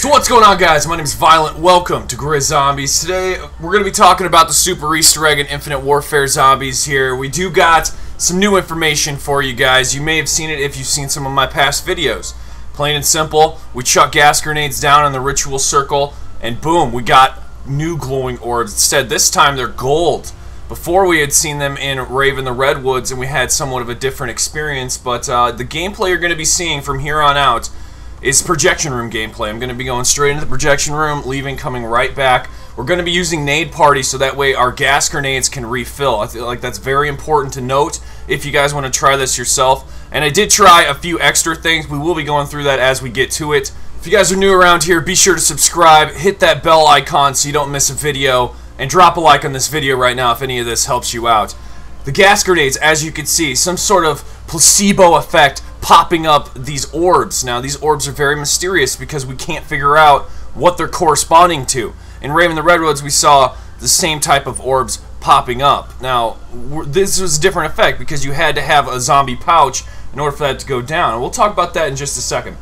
So what's going on, guys? My name is Violent. Welcome to GRIZZombies. Today we're going to be talking about the Super Easter Egg and Infinite Warfare zombies here. We do got some new information for you guys. You may have seen it if you've seen some of my past videos. Plain and simple, we chuck gas grenades down in the ritual circle and boom, we got new glowing orbs. Instead, this time they're gold. Before we had seen them in Rave in the Redwoods and we had somewhat of a different experience, but the gameplay you're going to be seeing from here on out is projection room gameplay. I'm going to be going straight into the projection room, leaving, coming right back. We're going to be using nade party so that way our gas grenades can refill. I feel like that's very important to note if you guys want to try this yourself. And I did try a few extra things. We will be going through that as we get to it. If you guys are new around here, be sure to subscribe, hit that bell icon so you don't miss a video, and drop a like on this video right now if any of this helps you out. The gas grenades, as you can see, some sort of placebo effect popping up these orbs. Now, these orbs are very mysterious because we can't figure out what they're corresponding to. In Rave in the Redwoods, we saw the same type of orbs popping up. Now, this was a different effect because you had to have a zombie pouch in order for that to go down. And we'll talk about that in just a second.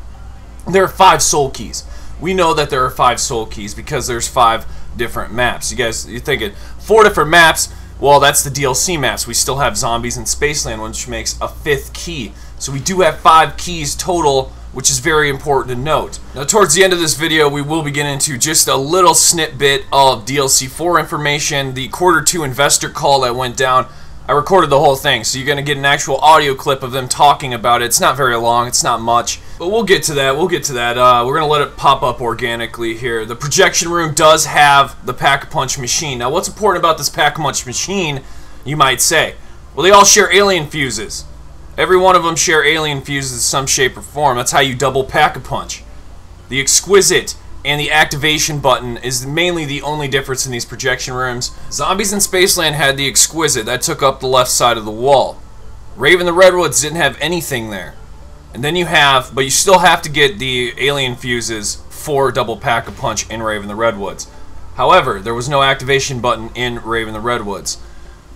There are 5 soul keys. We know that there are 5 soul keys because there's 5 different maps. You guys, you're thinking 4 different maps. Well, that's the DLC maps. We still have Zombies and Spaceland, which makes a 5th key. So we do have 5 keys total, which is very important to note. Now, towards the end of this video, we will be getting into just a little snippet of DLC 4 information, the Q2 investor call that went down. I recorded the whole thing, so you're going to get an actual audio clip of them talking about it. It's not very long, it's not much, but we'll get to that, we're going to let it pop up organically here. The projection room does have the Pack-a-Punch machine. Now, what's important about this Pack-a-Punch machine, you might say? Well, they all share alien fuses. Every one of them share alien fuses in some shape or form. That's how you double Pack-a-Punch. The Exquisite and the activation button is mainly the only difference in these projection rooms. Zombies in Spaceland had the Exquisite. That took up the left side of the wall. Rave in the Redwoods didn't have anything there. And then you have, but you still have to get the alien fuses for double Pack-a-Punch in Rave in the Redwoods. However, there was no activation button in Rave in the Redwoods.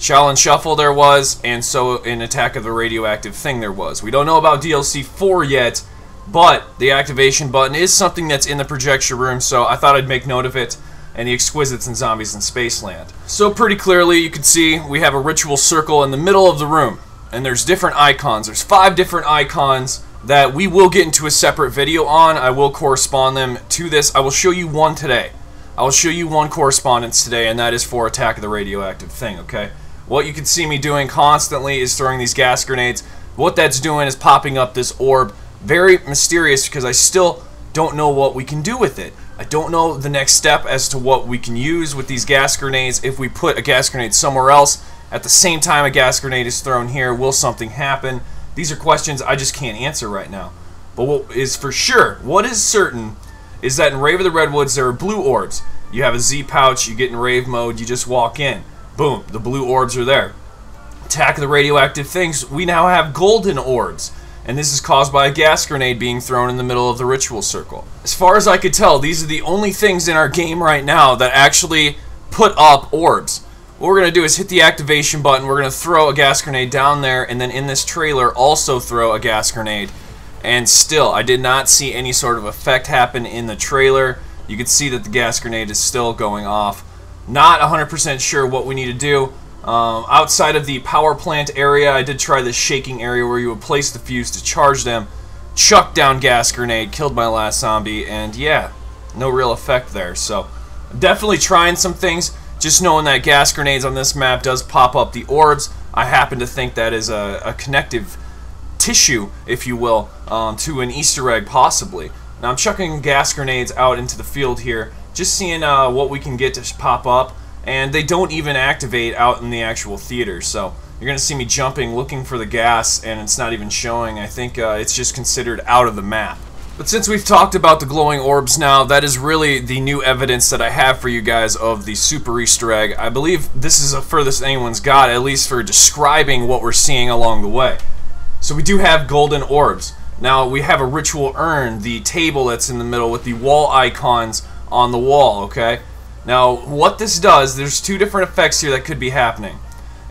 Shaolin Shuffle there was, and so in Attack of the Radioactive Thing there was. We don't know about DLC 4 yet, but the activation button is something that's in the projection room, so I thought I'd make note of it, and the Exquisites and Zombies in Spaceland. So pretty clearly, you can see we have a ritual circle in the middle of the room, and there's different icons. There's 5 different icons that we will get into a separate video on. I will correspond them to this. I will show you one today. I will show you one correspondence today, and that is for Attack of the Radioactive Thing, okay? What you can see me doing constantly is throwing these gas grenades. What that's doing is popping up this orb. Very mysterious because I still don't know what we can do with it. I don't know the next step as to what we can use with these gas grenades. If we put a gas grenade somewhere else, at the same time a gas grenade is thrown here, will something happen? These are questions I just can't answer right now. But what is for sure, what is certain, is that in Rave of the Redwoods there are blue orbs. You have a Z pouch, you get in rave mode, you just walk in. Boom, the blue orbs are there. Attack of the Radioactive Things, we now have golden orbs. And this is caused by a gas grenade being thrown in the middle of the ritual circle. As far as I could tell, these are the only things in our game right now that actually put up orbs. What we're going to do is hit the activation button, we're going to throw a gas grenade down there, and then in this trailer also throw a gas grenade. And still, I did not see any sort of effect happen in the trailer. You can see that the gas grenade is still going off. Not 100% sure what we need to do. Outside of the power plant area, I did try this shaking area where you would place the fuse to charge them, chuck down gas grenade, killed my last zombie, and yeah, no real effect there. So I'm definitely trying some things, just knowing that gas grenades on this map does pop up the orbs. I happen to think that is a connective tissue, if you will, to an Easter egg possibly. Now I'm chucking gas grenades out into the field here, just seeing what we can get to pop up. And they don't even activate out in the actual theater, so you're going to see me jumping, looking for the gas, and it's not even showing. I think it's just considered out of the map. But since we've talked about the glowing orbs now, that is really the new evidence that I have for you guys of the Super Easter Egg. I believe this is the furthest anyone's got, at least for describing what we're seeing along the way. So we do have golden orbs. Now we have a ritual urn, the table that's in the middle with the wall icons on the wall, okay? Now, what this does, there's 2 different effects here that could be happening.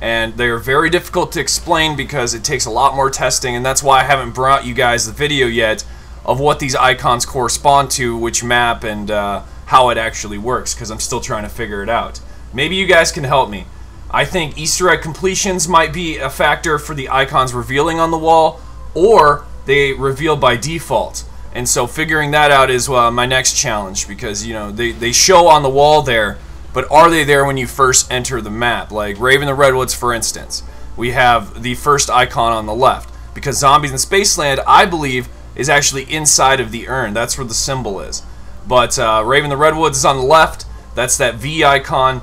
And they're very difficult to explain because it takes a lot more testing, and that's why I haven't brought you guys the video yet of what these icons correspond to, which map, and how it actually works, because I'm still trying to figure it out. Maybe you guys can help me. I think Easter egg completions might be a factor for the icons revealing on the wall, or they reveal by default. And so figuring that out is my next challenge, because you know they show on the wall there, but are they there when you first enter the map? Like Raven the Redwoods, for instance. We have the first icon on the left, because Zombies in Spaceland, I believe, is actually inside of the urn. That's where the symbol is. But Raven the Redwoods is on the left. That's that V icon.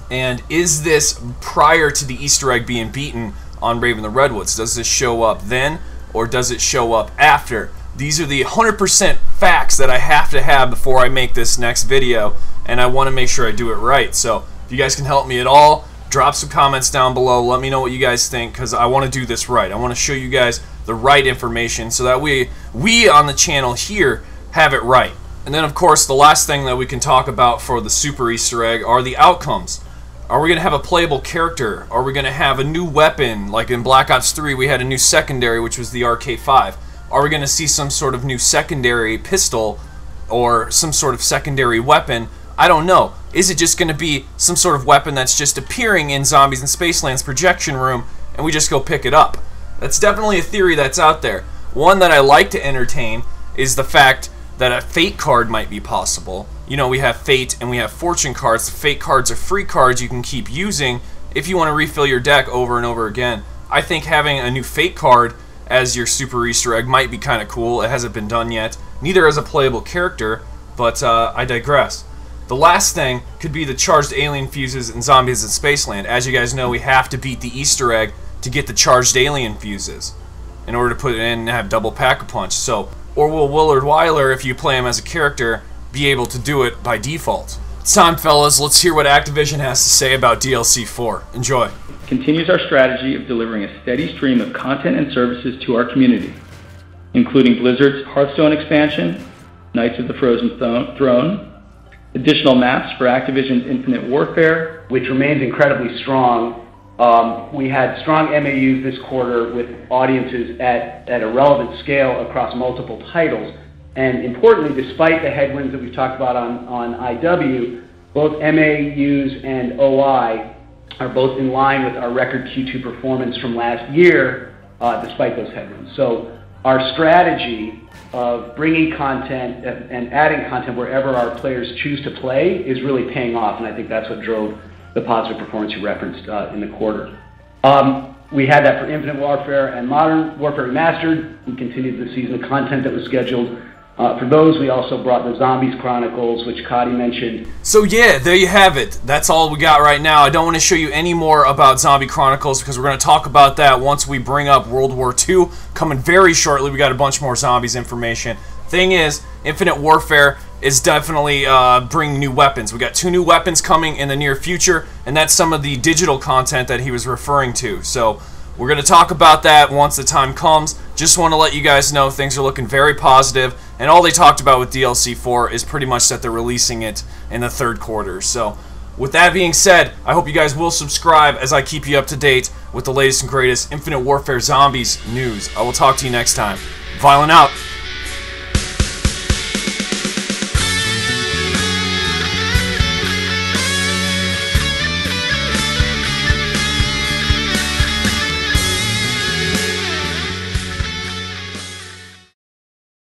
And is this prior to the Easter egg being beaten on Raven the Redwoods? Does this show up then, or does it show up after? These are the 100% facts that I have to have before I make this next video, and I want to make sure I do it right. So if you guys can help me at all, drop some comments down below. Let me know what you guys think, because I want to do this right. I want to show you guys the right information so that we on the channel here have it right. And then, of course, the last thing that we can talk about for the Super Easter egg are the outcomes. Are we going to have a playable character? Are we going to have a new weapon? Like in Black Ops 3, we had a new secondary, which was the RK5. Are we going to see some sort of new secondary pistol or some sort of secondary weapon? I don't know. Is it just going to be some sort of weapon that's just appearing in Zombies in Spaceland's projection room and we just go pick it up? That's definitely a theory that's out there. One that I like to entertain is the fact that a Fate card might be possible. You know, we have Fate and we have Fortune cards. The Fate cards are free cards you can keep using if you want to refill your deck over and over again. I think having a new Fate card as your Super Easter egg might be kind of cool. It hasn't been done yet. Neither as a playable character, but I digress. The last thing could be the charged alien fuses in Zombies in Spaceland. As you guys know, we have to beat the Easter egg to get the charged alien fuses in order to put it in and have double pack-a-punch. So, or will Willard Wyler, if you play him as a character, be able to do it by default? It's time, fellas. Let's hear what Activision has to say about DLC 4. Enjoy. Continues our strategy of delivering a steady stream of content and services to our community, including Blizzard's Hearthstone expansion, Knights of the Frozen Throne, additional maps for Activision's Infinite Warfare, which remains incredibly strong. We had strong MAUs this quarter with audiences at a relevant scale across multiple titles. And importantly, despite the headwinds that we've talked about on IW, both MAUs and OI are both in line with our record Q2 performance from last year, despite those headwinds. So our strategy of bringing content and adding content wherever our players choose to play is really paying off, and I think that's what drove the positive performance you referenced in the quarter. We had that for Infinite Warfare and Modern Warfare Remastered. We continued the season of content that was scheduled. For those, we also brought the Zombies Chronicles, which Cody mentioned. So yeah, there you have it. That's all we got right now. I don't want to show you any more about Zombie Chronicles because we're going to talk about that once we bring up World War II. Coming very shortly, we got a bunch more Zombies information. Thing is, Infinite Warfare is definitely bringing new weapons. We got 2 new weapons coming in the near future, and that's some of the digital content that he was referring to. So we're going to talk about that once the time comes. Just want to let you guys know things are looking very positive, and all they talked about with DLC 4 is pretty much that they're releasing it in the 3rd quarter. So with that being said, I hope you guys will subscribe as I keep you up to date with the latest and greatest Infinite Warfare Zombies news. I will talk to you next time. Viollent out.